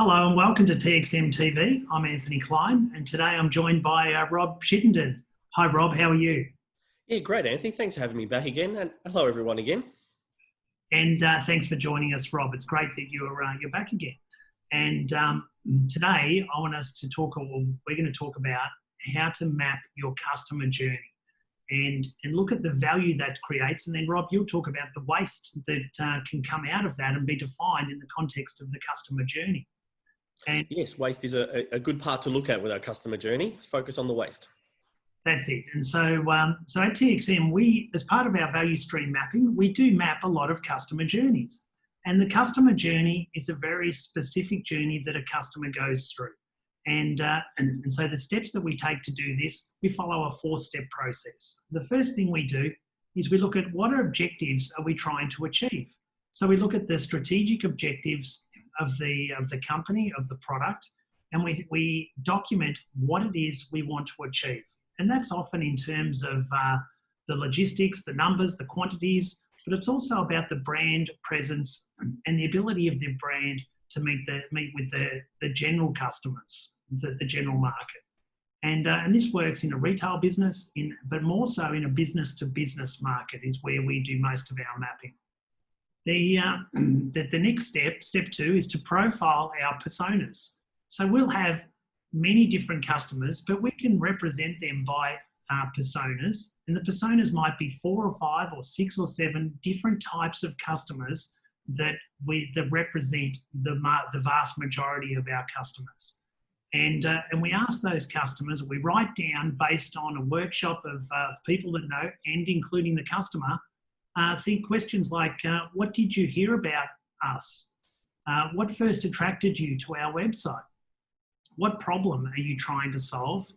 Hello and welcome to TXM TV. I'm Anthony Clyne and today I'm joined by Rob Chittenden. Hi Rob, how are you? Yeah, great, Anthony. Thanks for having me back again. And hello, everyone, again. And thanks for joining us, Rob. It's great that you're back again. And today I want us to talk, or we're going to talk about how to map your customer journey and look at the value that creates. And then Rob, you'll talk about the waste that can come out of that and be defined in the context of the customer journey. And yes, waste is a good part to look at with our customer journey. Let's focus on the waste. That's it. And so at TXM, we, as part of our value stream mapping, we do map a lot of customer journeys. And the customer journey is a very specific journey that a customer goes through. And so the steps that we take to do this, we follow a 4-step process. The first thing we do is we look at what objectives are we trying to achieve. So we look at the strategic objectives of the company, of the product, and we document what it is we want to achieve. And that's often in terms of the logistics, the numbers, the quantities, but it's also about the brand presence and the ability of the brand to meet with the general customers, the general market. And this works in a retail business, but more so in a business-to-business market is where we do most of our mapping. The next step 2, is to profile our personas. So we'll have many different customers, but we can represent them by personas. And the personas might be 4 or 5 or 6 or 7 different types of customers that represent the vast majority of our customers. And we ask those customers, we write down based on a workshop of people that know, and including the customer, think questions like, what did you hear about us? What first attracted you to our website? What problem are you trying to solve?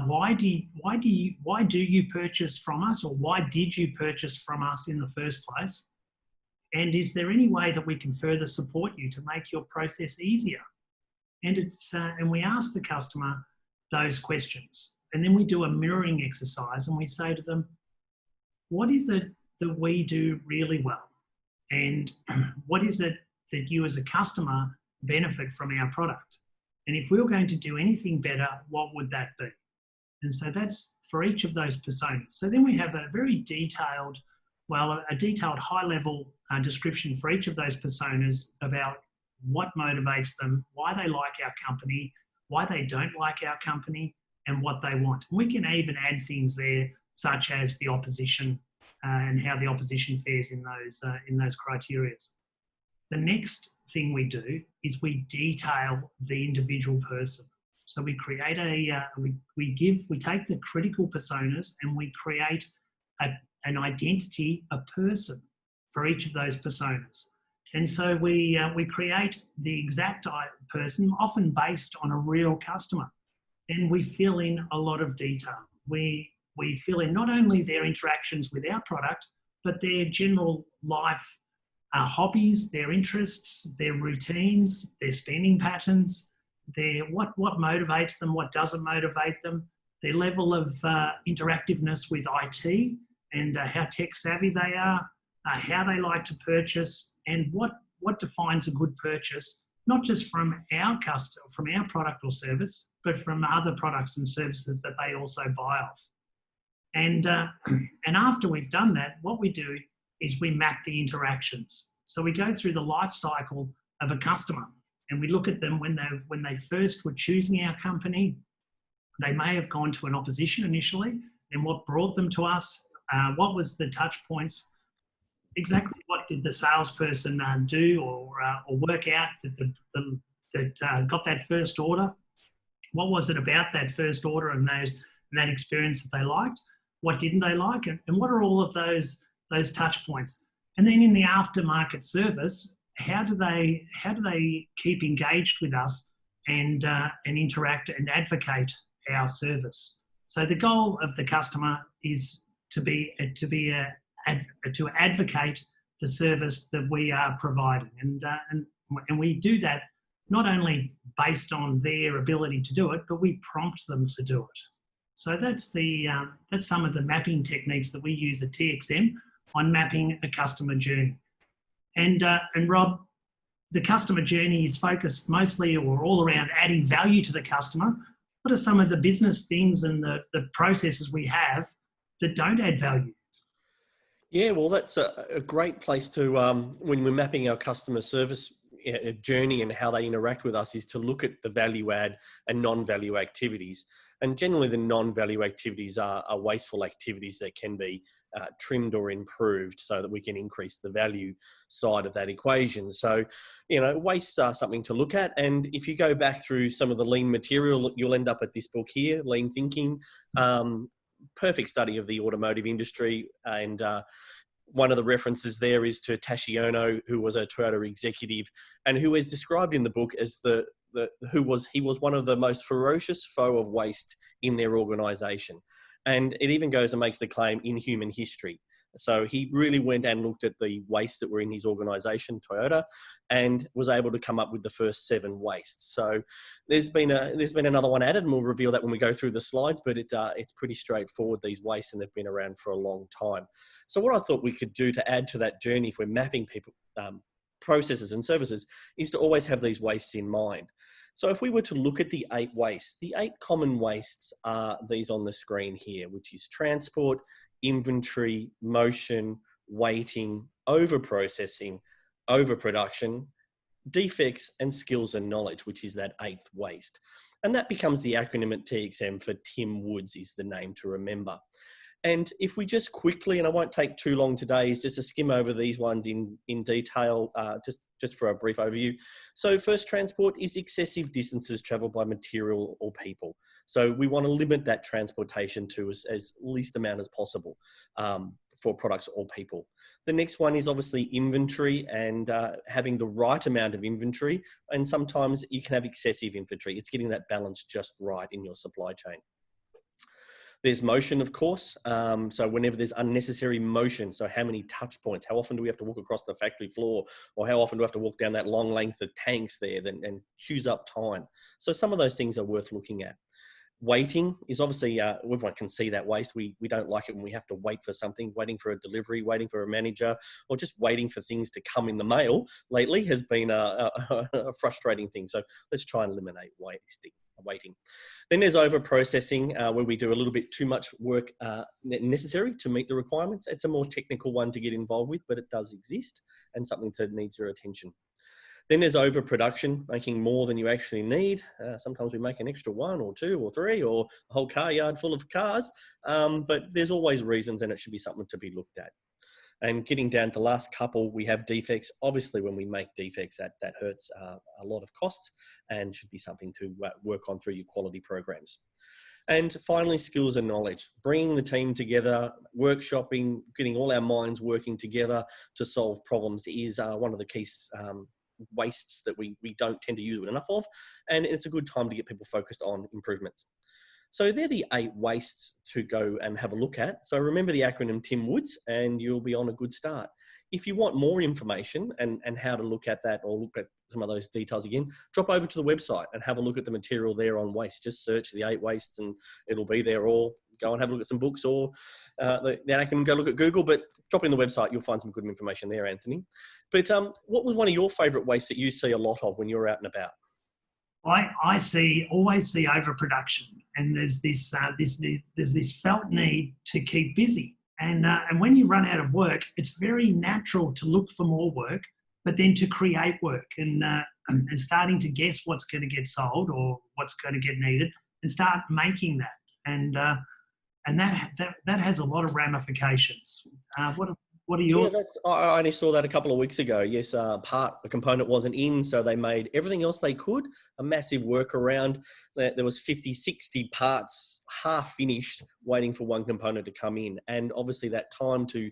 Why do you purchase from us, or why did you purchase from us in the first place? And is there any way that we can further support you to make your process easier? And we ask the customer those questions. And then we do a mirroring exercise and we say to them, what is it that we do really well? And what is it that you as a customer benefit from our product? And if we were going to do anything better, what would that be? And so that's for each of those personas. So then we have a very detailed, high-level description for each of those personas about what motivates them, why they like our company, why they don't like our company, and what they want. And we can even add things there, such as the opposition and how the opposition fares in those criteria. The next thing we do is we detail the individual person. So we create we take the critical personas and we create an identity, a person for each of those personas. And so we create the exact person, often based on a real customer, and we fill in a lot of detail. We fill in not only their interactions with our product, but their general life hobbies, their interests, their routines, their spending patterns, what motivates them, what doesn't motivate them, their level of interactiveness with IT and how tech savvy they are, how they like to purchase, and what defines a good purchase, not just from our product or service, but from other products and services that they also buy off. And after we've done that, what we do is we map the interactions. So we go through the life cycle of a customer and we look at them when they first were choosing our company. They may have gone to an opposition initially, then what brought them to us, what was the touch points, exactly what did the salesperson do or work out that got that first order, what was it about that first order and that experience that they liked, what didn't they like, and what are all of those touch points. And then in the aftermarket service, how do they keep engaged with us and interact and advocate our service? So the goal of the customer is to advocate the service that we are providing, and we do that not only based on their ability to do it, but we prompt them to do it. So that's some of the mapping techniques that we use at TXM on mapping a customer journey. And Rob, the customer journey is focused mostly or all around adding value to the customer. What are some of the business things and the processes we have that don't add value? Yeah, well, that's a great place to, when we're mapping our customer service journey and how they interact with us, is to look at the value add and non-value activities. And generally the non-value activities are wasteful activities that can be trimmed or improved so that we can increase the value side of that equation. So, wastes are something to look at. And if you go back through some of the lean material, you'll end up at this book here, Lean Thinking. Perfect study of the automotive industry, and one of the references there is to Tashi Ono, who was a Toyota executive and who is described in the book as he was one of the most ferocious foe of waste in their organization. And it even goes and makes the claim in human history. So he really went and looked at the wastes that were in his organization, Toyota, and was able to come up with the first 7 wastes. So there's been another one added, and we'll reveal that when we go through the slides, but it's pretty straightforward, these wastes, and they've been around for a long time. So what I thought we could do to add to that journey, if we're mapping people, processes and services, is to always have these wastes in mind. So if we were to look at the 8 wastes, the 8 common wastes are these on the screen here, which is transport, inventory, motion, waiting, over-processing, overproduction, defects, and skills and knowledge, which is that 8th waste. And that becomes the acronym at TXM for Tim Woods is the name to remember. And if we just quickly, and I won't take too long today, is just to skim over these ones in detail, just for a brief overview. So first, transport is excessive distances travelled by material or people. So we want to limit that transportation to as least amount as possible for products or people. The next one is obviously inventory and having the right amount of inventory. And sometimes you can have excessive inventory. It's getting that balance just right in your supply chain. There's motion, of course. So whenever there's unnecessary motion, so how many touch points, how often do we have to walk across the factory floor, or how often do we have to walk down that long length of tanks there and choose up time? So some of those things are worth looking at. Waiting is obviously, everyone can see that waste. We don't like it when we have to wait for something, waiting for a delivery, waiting for a manager, or just waiting for things to come in the mail lately has been a frustrating thing. So let's try and eliminate waiting. Then there's over-processing, where we do a little bit too much work necessary to meet the requirements. It's a more technical one to get involved with, but it does exist and something that needs your attention. Then there's overproduction, making more than you actually need. Sometimes we make an extra 1 or 2 or 3 or a whole car yard full of cars, but there's always reasons, and it should be something to be looked at. And getting down to the last couple, we have defects. Obviously, when we make defects, that hurts a lot of costs and should be something to work on through your quality programs. And finally, skills and knowledge, bringing the team together, workshopping, getting all our minds working together to solve problems is one of the key wastes that we don't tend to use enough of, and it's a good time to get people focused on improvements. So they're the 8 wastes to go and have a look at. So remember the acronym Tim Woods and you'll be on a good start. If you want more information and how to look at that or look at some of those details again, drop over to the website and have a look at the material there on waste. Just search the 8 wastes and it'll be there, or go and have a look at some books, or then I can go look at Google, but drop in the website, you'll find some good information there, Anthony. But what was one of your favourite wastes that you see a lot of when you're out and about? I always see overproduction, and there's this felt need to keep busy. And when you run out of work, it's very natural to look for more work, but then to create work and starting to guess what's going to get sold or what's going to get needed, and start making that. And that has a lot of ramifications. What are your? Yeah, I only saw that a couple of weeks ago. Yes, a component wasn't in, so they made everything else they could. A massive workaround. There was 50, 60 parts half finished, waiting for one component to come in. And obviously that time to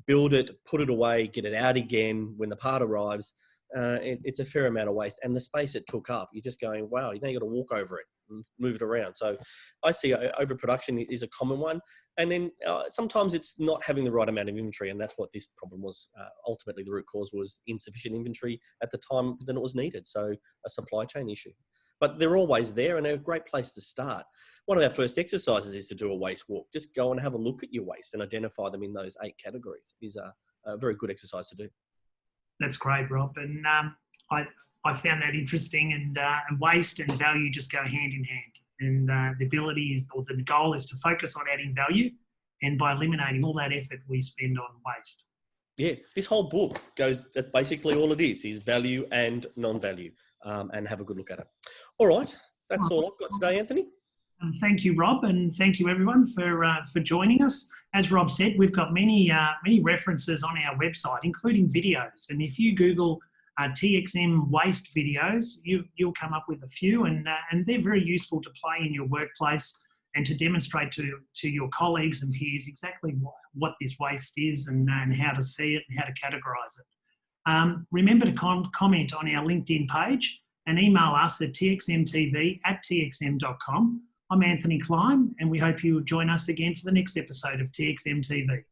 build it, put it away, get it out again when the part arrives, it's a fair amount of waste. And the space it took up, you're just going, wow, you got to walk over it and move it around. So I see overproduction is a common one. And then sometimes it's not having the right amount of inventory. And that's what this problem was. Ultimately, the root cause was insufficient inventory at the time than it was needed. So a supply chain issue. But they're always there, and they're a great place to start. One of our first exercises is to do a waste walk. Just go and have a look at your waste and identify them in those 8 categories. Is a very good exercise to do. That's great, Rob. And I found that interesting, and waste and value just go hand in hand. And the ability is, or the goal is to focus on adding value, and by eliminating all that effort we spend on waste. Yeah, this whole book goes, that's basically all it is value and non-value, and have a good look at it. All right, that's all I've got today, Anthony. Thank you, Rob, and thank you everyone for joining us. As Rob said, we've got many references on our website, including videos. And if you Google TXM waste videos, you'll come up with a few, and they're very useful to play in your workplace and to demonstrate to your colleagues and peers exactly what this waste is and how to see it and how to categorise it. Remember to comment on our LinkedIn page and email us at txmtv@txm.com. I'm Anthony Clyne, and we hope you'll join us again for the next episode of TXM TV.